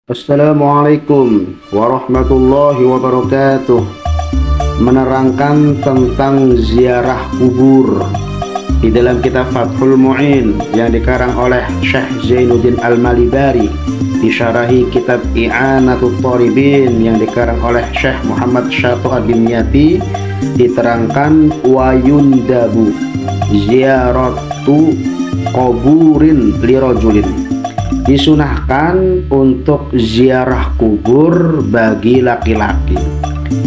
Assalamualaikum warahmatullahi wabarakatuh. Menerangkan tentang ziarah kubur di dalam kitab Fathul Mu'in yang dikarang oleh Syekh Zainuddin Al-Malibari, disyarahi kitab I'anatul Thalibin yang dikarang oleh Syekh Muhammad Syatu Ad-Dimyati, diterangkan wayundabu ziaratu kuburin lirajulin, disunahkan untuk ziarah kubur bagi laki-laki.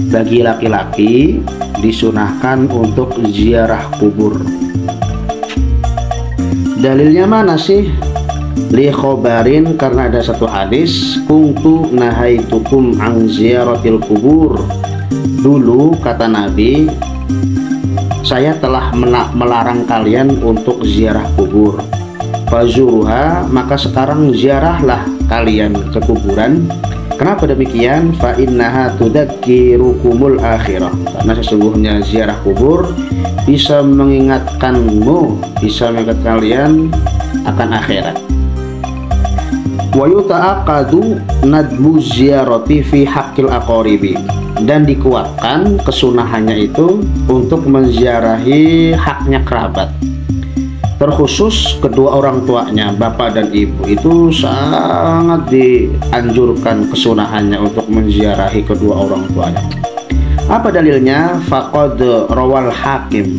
Bagi laki-laki disunahkan untuk ziarah kubur. Dalilnya mana sih? Li khobarin, karena ada satu hadis, kuntu nahaitukum an ziyaratil kubur. Dulu kata Nabi, saya telah melarang kalian untuk ziarah kubur. Fazuruha, maka sekarang ziarahlah kalian ke kuburan. Kenapa demikian? Fa innaha tudzakirukumul akhirah, karena sesungguhnya ziarah kubur bisa mengingatkanmu, bisa mengingat kalian akan akhirat. Wa yuta'aqadu nadmu ziyarati fi haqqil aqaribi, dan dikuatkan kesunahannya itu untuk menziarahi haknya kerabat, terkhusus kedua orang tuanya, bapak dan ibu. Itu sangat dianjurkan kesunahannya untuk menziarahi kedua orang tuanya. Apa dalilnya? Faqad rawal Hakim,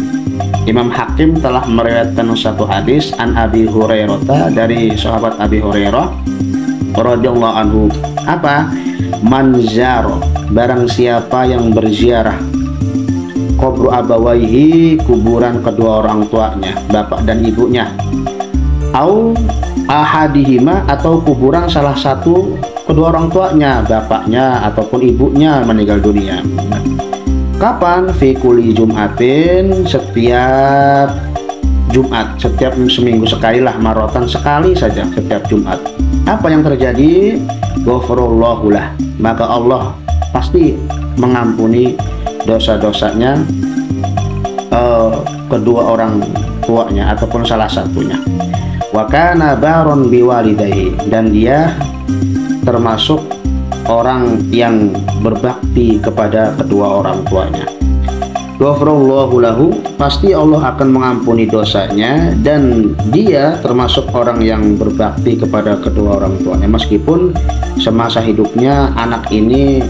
Imam Hakim telah meriwayatkan satu hadis an Abi Hurairah, dari sahabat Abi Hurairah radhiyallahu anhu. Apa? Manzaro, barang siapa yang berziarah kubur abawaihi, kuburan kedua orang tuanya, bapak dan ibunya, au ahadihima, atau kuburan salah satu kedua orang tuanya, bapaknya ataupun ibunya meninggal dunia. Kapan? Fi kulli Jum'atin, setiap Jumat, setiap seminggu sekali lah, marotan sekali saja setiap Jumat. Apa yang terjadi? Ghafurallahu lah, maka Allah pasti mengampuni dosa-dosanya kedua orang tuanya ataupun salah satunya. Wa kana baron biwalidayhi, dan dia termasuk orang yang berbakti kepada kedua orang tuanya. Ghafurallahu lahu, pasti Allah akan mengampuni dosanya, dan dia termasuk orang yang berbakti kepada kedua orang tuanya, meskipun semasa hidupnya anak ini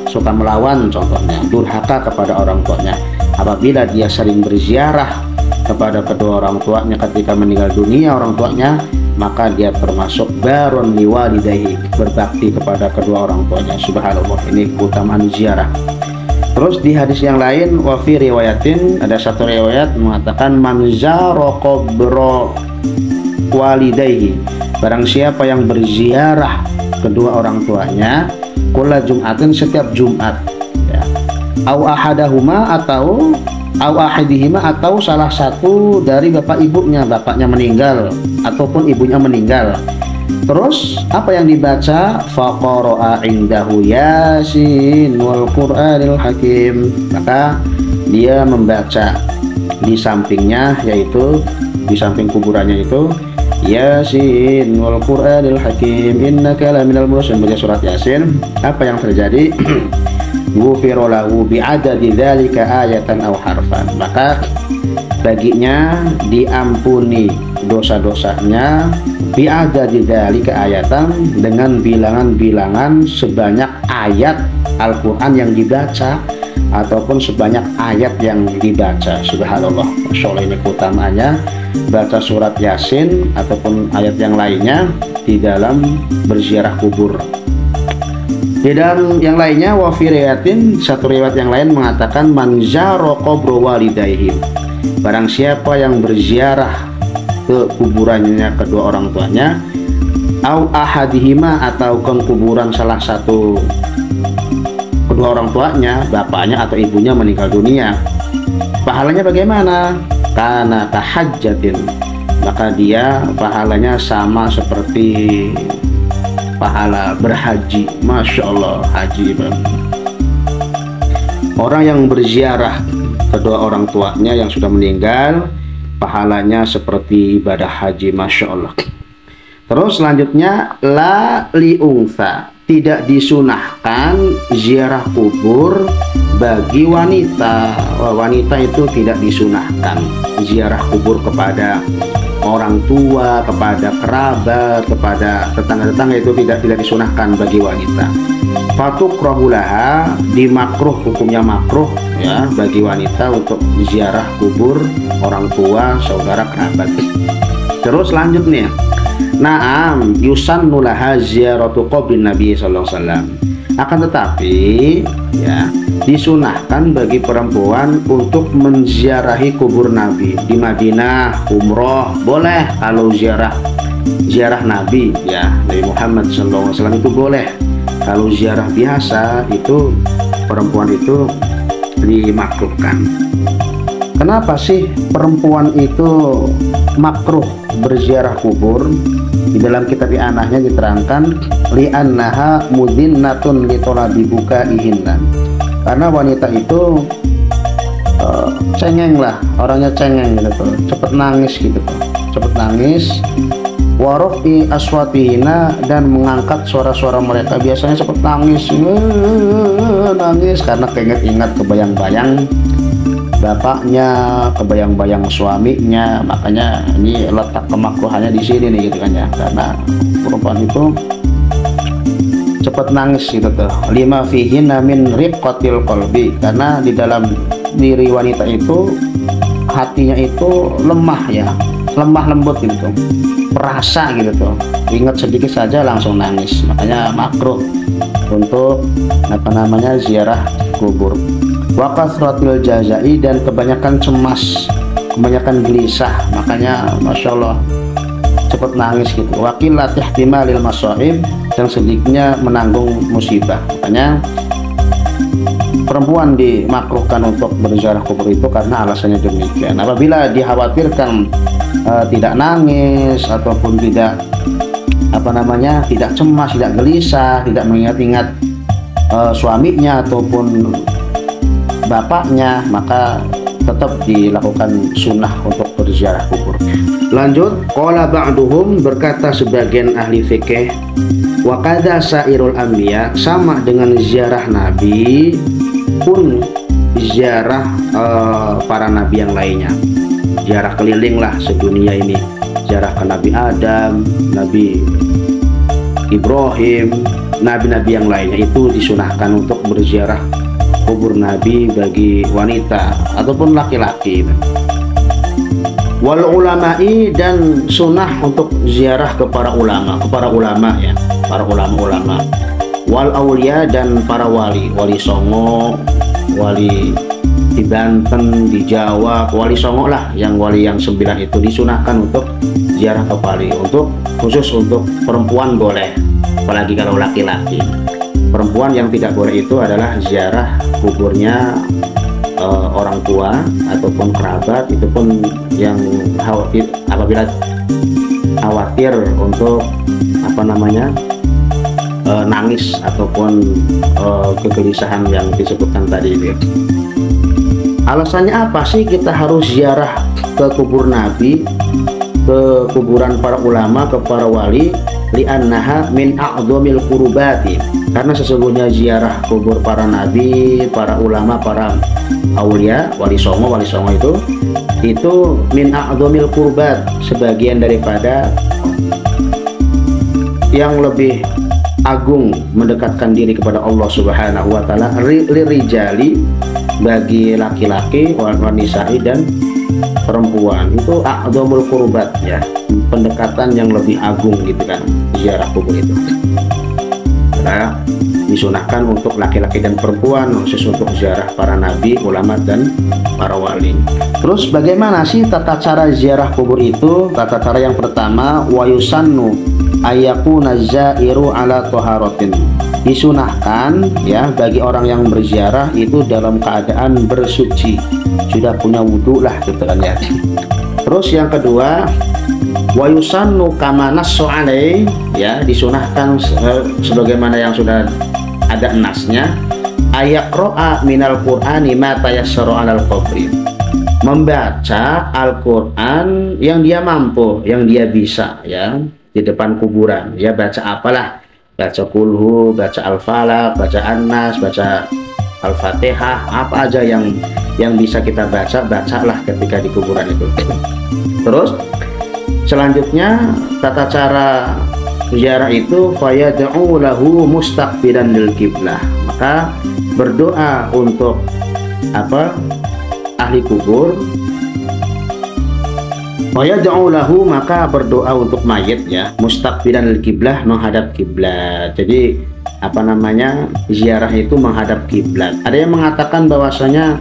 suka melawan, contohnya durhaka kepada orang tuanya. Apabila dia sering berziarah kepada kedua orang tuanya ketika meninggal dunia orang tuanya, maka dia termasuk baron liwalidayhi, berbakti kepada kedua orang tuanya. Subhanallah, ini keutamaan ziarah. Terus di hadis yang lain, wa fi riwayatin, ada satu riwayat mengatakan man zara qabra walidayhi, barang siapa yang berziarah kedua orang tuanya kula Jum'atin, setiap Jumat, ya. Au ahadahuma, atau au ahadihima, atau salah satu dari bapak ibunya, bapaknya meninggal ataupun ibunya meninggal. Terus apa yang dibaca? Faqara'a indahu Yasin wal Qur'anil Hakim, maka dia membaca di sampingnya, yaitu di samping kuburannya itu, Yasin wal Qur'anil Hakim innaka laminal mursalin, baca surat Yasin. Apa yang terjadi? Ghufira lahu bi'adadi dzalika ayatan aw harfan, maka baginya diampuni dosa-dosanya bi'adadi dzalika ayatan, dengan bilangan-bilangan sebanyak ayat Al-Qur'an yang dibaca ataupun sebanyak ayat yang dibaca. Subhanallah, Masya Allah, ini keutamaannya baca surat Yasin ataupun ayat yang lainnya di dalam berziarah kubur. Di dalam yang lainnya, wa fi riwayatin, satu riwayat yang lain mengatakan man zara qabra walidayhi, barang siapa yang berziarah ke kuburannya kedua orang tuanya, au ahadihima, atau ke kuburan salah satu kedua orang tuanya, bapaknya atau ibunya meninggal dunia, pahalanya bagaimana? Kana tahajjatin, maka dia pahalanya sama seperti pahala berhaji. Masya Allah, haji. Orang yang berziarah kedua orang tuanya yang sudah meninggal, pahalanya seperti ibadah haji. Masya Allah. Terus selanjutnya la liungsa, tidak disunahkan ziarah kubur bagi wanita. Wanita itu tidak disunahkan ziarah kubur kepada orang tua, kepada kerabat, kepada tetangga-tetangga, itu tidak disunahkan bagi wanita. Fatukrahulaha, dimakruh, hukumnya makruh ya bagi wanita untuk ziarah kubur orang tua, saudara, kerabat. Terus lanjutnya, naam yusannu laha ziyaratu qabrin Nabi sallallahu alaihi wasallam. Akan tetapi ya disunahkan bagi perempuan untuk menziarahi kubur Nabi di Madinah. Umroh boleh, kalau ziarah Nabi ya, Nabi Muhammad SAW itu boleh. Kalau ziarah biasa itu perempuan itu dimakruhkan. Kenapa sih perempuan itu makruh berziarah kubur? Di dalam kitab I'anahnya diterangkan li'annaha mudinnatun li talabi bukaihinna. Karena wanita itu cengeng lah, orangnya cengeng gitu, cepet nangis gitu, cepet nangis. Warofi aswatihina, dan mengangkat suara-suara mereka biasanya cepet nangis, nangis karena keinget-ingat, kebayang-bayang bapaknya, kebayang-bayang suaminya. Makanya ini letak kemakruhannya di sini nih gitu kan ya, karena perempuan itu cepat nangis gitu tuh. Lima fihinna min riqqatil qalbi, karena di dalam diri wanita itu hatinya itu lemah ya, lemah lembut gitu, perasa gitu tuh, ingat sedikit saja langsung nangis. Makanya makruh untuk ziarah kubur. Wa kasratil jazai, dan kebanyakan cemas, kebanyakan gelisah, makanya masya Allah cepat nangis gitu. Wakil latih timalil masoib, yang sedikitnya menanggung musibah. Makanya perempuan dimakruhkan untuk berziarah kubur itu karena alasannya demikian. Apabila dikhawatirkan tidak nangis ataupun tidak tidak cemas, tidak gelisah, tidak mengingat-ingat suaminya ataupun bapaknya, maka tetap dilakukan sunnah untuk berziarah kubur. Lanjut, qala ba'duhum, berkata sebagian ahli fikih, wa qadza sairul anbiya, sama dengan ziarah nabi pun ziarah para nabi yang lainnya. Ziarah keliling lah sedunia ini, ziarah ke Nabi Adam, Nabi Ibrahim, nabi-nabi yang lainnya itu disunahkan untuk berziarah kubur nabi bagi wanita ataupun laki-laki. Wal ulama'i, dan sunnah untuk ziarah ke para ulama ya, para ulama. Wal aulia, dan para wali Songo, wali di Banten, di Jawa, wali Songo lah, yang wali yang 9 itu disunahkan untuk ziarah ke Bali. Untuk khusus untuk perempuan boleh, apalagi kalau laki-laki. Perempuan yang tidak boleh itu adalah ziarah kuburnya orang tua ataupun kerabat, itu pun yang khawatir, apabila khawatir untuk nangis ataupun kegelisahan yang disebutkan tadi itu. Alasannya apa sih kita harus ziarah ke kubur nabi, ke kuburan para ulama, ke para wali? Li'annaha min a'dhamil qurubati, karena sesungguhnya ziarah kubur para nabi, para ulama, para aulia, wali songo itu min a'dhamil qurbat, sebagian daripada yang lebih agung mendekatkan diri kepada Allah Subhanahu wa taala. Lirijali, bagi laki-laki, wanita dan perempuan, itu a'dhamul qurbat ya, pendekatan yang lebih agung gitu kan, ziarah kubur itu. Nah, disunahkan untuk laki-laki dan perempuan, khusus untuk ziarah para nabi, ulama, dan para wali. Terus bagaimana sih tata cara ziarah kubur itu? Tata cara yang pertama, wa yusannu ayyakuna zairu ala taharatin. Disunahkan ya bagi orang yang berziarah itu dalam keadaan bersuci, sudah punya wudhu lah gitu kan ya. Terus yang kedua, wa yusannu kama nassu alaihi, ya disunahkan sebagaimana yang sudah ada nasnya, ayaqra'a minal qur'ani ma tayassara 'alal qabri, membaca Al-Qur'an yang dia mampu, yang dia bisa ya, di depan kuburan, ya baca apalah, baca kulhu, baca al-falaq, baca an-nas, baca al-fatihah, apa aja yang bisa kita baca, bacalah ketika di kuburan itu. Terus selanjutnya tata cara ziarah itu fayad'u lahu mustaqbilan lil qiblah, maka berdoa untuk apa, ahli kubur. Fayad'u lahu, maka berdoa untuk mayit ya, mustaqbilan lil qiblah, menghadap kiblat. Jadi apa namanya, ziarah itu menghadap kiblat. Ada yang mengatakan bahwasanya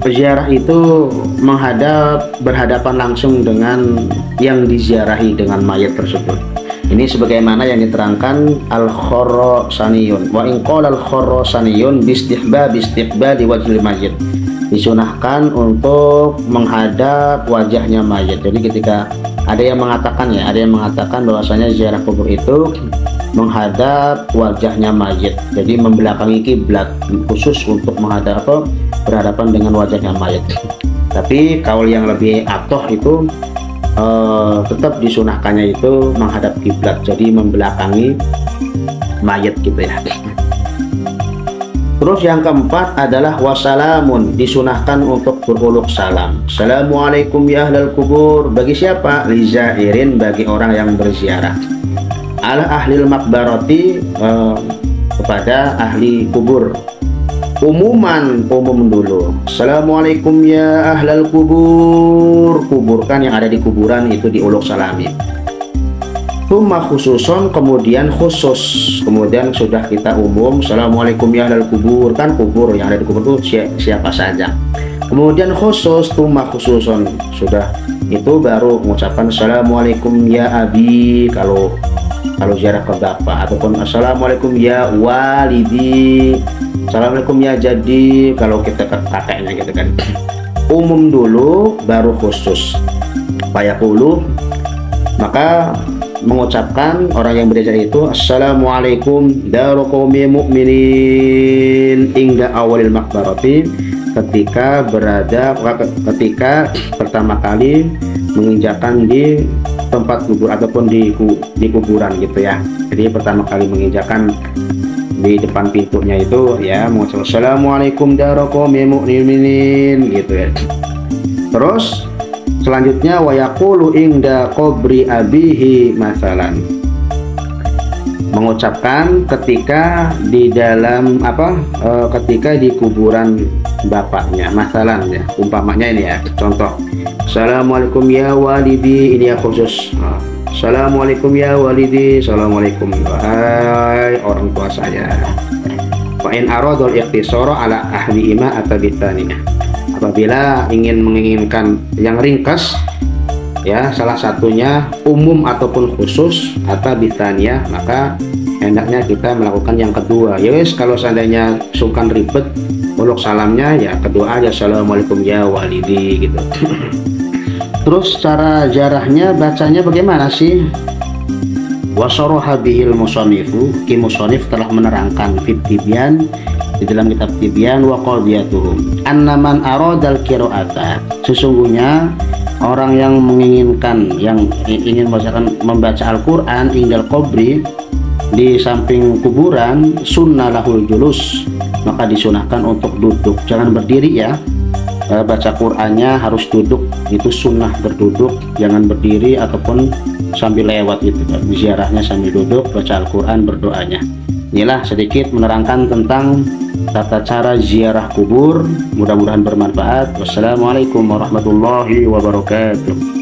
ziarah itu menghadap, berhadapan langsung dengan yang diziarahi, dengan mayat tersebut. Ini sebagaimana yang diterangkan Al-Khurasaniyun. Wa in qala Al-Khurasaniyun bistihbab istiqbali wajhil mayyit. Disunahkan untuk menghadap wajahnya mayat. Jadi ketika ada yang mengatakan ya, ada yang mengatakan bahwasanya ziarah kubur itu menghadap wajahnya mayat. Jadi membelakangi kiblat, khusus untuk menghadap atau berhadapan dengan wajahnya mayat. Tapi kaul yang lebih atoh itu tetap disunahkannya itu menghadap kiblat, jadi membelakangi mayat gitu ya. Terus yang keempat adalah wassalamun, disunahkan untuk beruluk salam. Assalamualaikum ya ahlal kubur, bagi siapa? Lizairin, bagi orang yang berziarah. Ala ahlil makbarati, kepada ahli kubur. Umuman, umum dulu. Assalamualaikum ya ahlal kubur, kuburkan yang ada di kuburan itu diuluk salami. Tumma khususon, kemudian khusus, kemudian sudah kita umum. Assalamualaikum ya ahlal kubur, kan kubur yang ada di kubur itu siapa saja. Kemudian khusus, tumma khususon, sudah itu baru mengucapkan assalamualaikum ya abi kalau ziarah ke bapak, ataupun assalamualaikum ya walidi, assalamualaikum ya jadi kalau kita ke kakeknya gitu kan. Umum dulu baru khusus. Fayaqulu, maka mengucapkan orang yang berziarah itu assalamualaikum daru qaumi mu'minin inda awalil makbarati, ketika pertama kali menginjakan di tempat kubur ataupun di kuburan gitu ya. Jadi pertama kali menginjakan di depan pintunya itu ya mengucapkan assalamualaikum daru qaumi mu'minin gitu ya. Terus selanjutnya wa yaqulu inda qabri abihi masalan, mengucapkan ketika di dalam ketika di kuburan bapaknya, masalan ya, umpamanya ini ya, contoh assalamualaikum ya walidi, ini ya khusus. Assalamualaikum ya walidi, assalamualaikum wahai orang tua saya. Wa in aradul ikhtisara ala ahli ima atabitaninya, apabila menginginkan yang ringkas ya, salah satunya umum ataupun khusus atau bitania, maka hendaknya kita melakukan yang kedua. Yes, kalau seandainya sungkan ribet uluk salamnya ya kedua aja, assalamualaikum ya walidi gitu. Terus cara jarahnya bacanya bagaimana sih? Wasaraha bihil musannifu, ki musannif telah menerangkan fit tibyan, di dalam kitab tibyan, wa qadiyatuhum annaman aradal qiraata, sesungguhnya orang yang menginginkan, yang ingin membaca Al-Quran indal qabri, di samping kuburan, sunnah lahul julus, maka disunahkan untuk duduk, jangan berdiri ya. Baca Qurannya harus duduk, itu sunnah berduduk, jangan berdiri ataupun sambil lewat itu. Ziarahnya sambil duduk, baca Al-Quran, berdoanya. Inilah sedikit menerangkan tentang tata cara ziarah kubur. Mudah-mudahan bermanfaat. Wassalamualaikum warahmatullahi wabarakatuh.